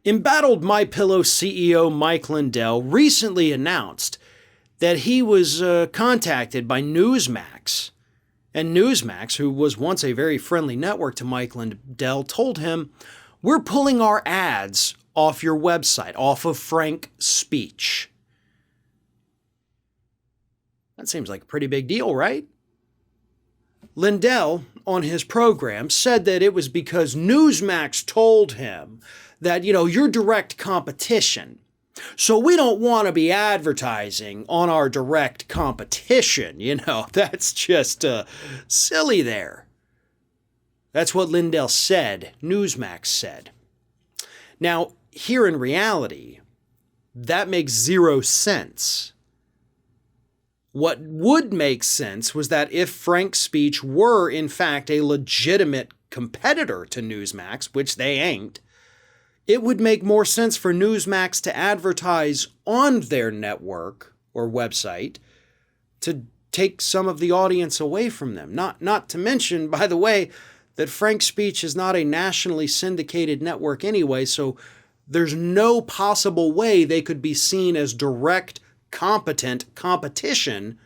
Embattled MyPillow CEO Mike Lindell recently announced that he was contacted by Newsmax. And Newsmax, who was once a very friendly network to Mike Lindell, told him, "We're pulling our ads off your website, off of Frank Speech." That seems like a pretty big deal, right? Lindell, on his program, said that it was because Newsmax told him that, you're direct competition. So we don't want to be advertising on our direct competition. That's just silly there. That's what Lindell said, Newsmax said. Now, here in reality, that makes zero sense. What would make sense was that if Frank Speech were, in fact, a legitimate competitor to Newsmax, which they ain't, it would make more sense for Newsmax to advertise on their network or website to take some of the audience away from them. Not to mention, by the way, that Frank Speech is not a nationally syndicated network anyway, so there's no possible way they could be seen as direct, competent competition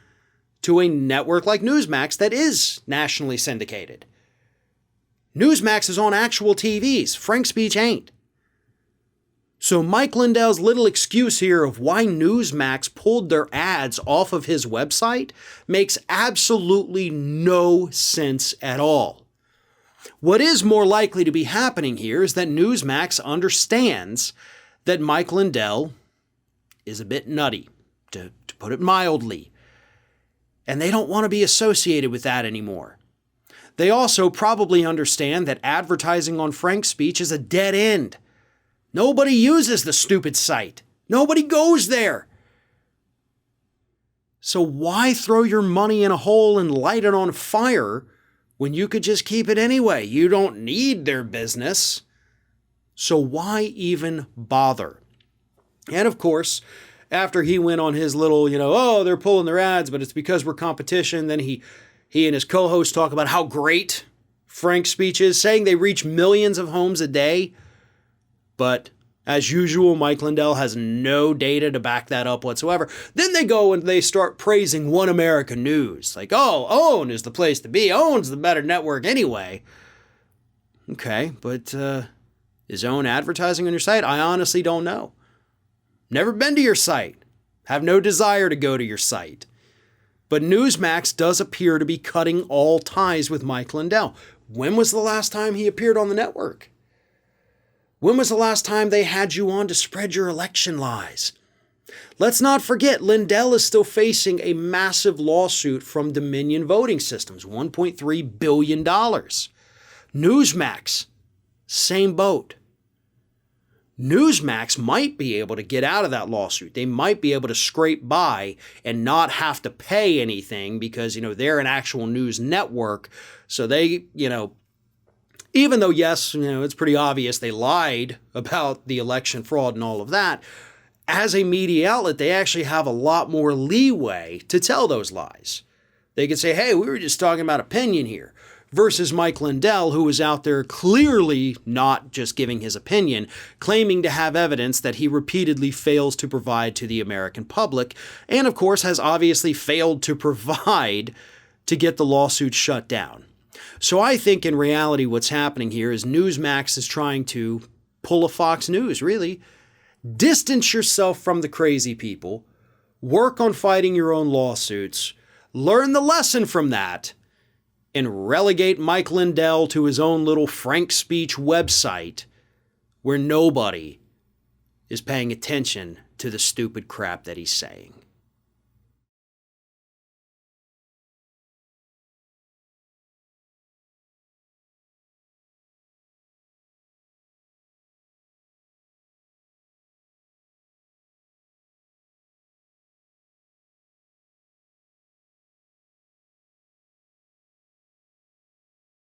to a network like Newsmax that is nationally syndicated. Newsmax is on actual TVs. Frank Speech ain't. So Mike Lindell's little excuse here of why Newsmax pulled their ads off of his website makes absolutely no sense at all. What is more likely to be happening here is that Newsmax understands that Mike Lindell is a bit nutty, to put it mildly, and they don't want to be associated with that anymore. They also probably understand that advertising on Frank Speech is a dead end. Nobody uses the stupid site. Nobody goes there. So why throw your money in a hole and light it on fire when you could just keep it anyway? You don't need their business. So why even bother? And of course, after he went on his little, they're pulling their ads, but it's because we're competition, then he and his co-host talk about how great Frank Speech is, saying they reach millions of homes a day. But as usual, Mike Lindell has no data to back that up whatsoever. Then they go and they start praising One America News. Like, OWN is the place to be. OWN's the better network anyway. Okay, but is OWN advertising on your site? I honestly don't know. Never been to your site. Have no desire to go to your site. But Newsmax does appear to be cutting all ties with Mike Lindell. When was the last time he appeared on the network? When was the last time they had you on to spread your election lies? Let's not forget, Lindell is still facing a massive lawsuit from Dominion Voting Systems, $1.3 billion. Newsmax, same boat. Newsmax might be able to get out of that lawsuit. They might be able to scrape by and not have to pay anything because, they're an actual news network. So they, even though, yes, it's pretty obvious they lied about the election fraud and all of that, as a media outlet, they actually have a lot more leeway to tell those lies. They could say, hey, we were just talking about opinion here. Versus Mike Lindell, who was out there clearly not just giving his opinion, claiming to have evidence that he repeatedly fails to provide to the American public, and of course has obviously failed to provide to get the lawsuit shut down. So I think in reality what's happening here is Newsmax is trying to pull a Fox News, really. Distance yourself from the crazy people, work on fighting your own lawsuits, learn the lesson from that, and relegate Mike Lindell to his own little Frank Speech website where nobody is paying attention to the stupid crap that he's saying.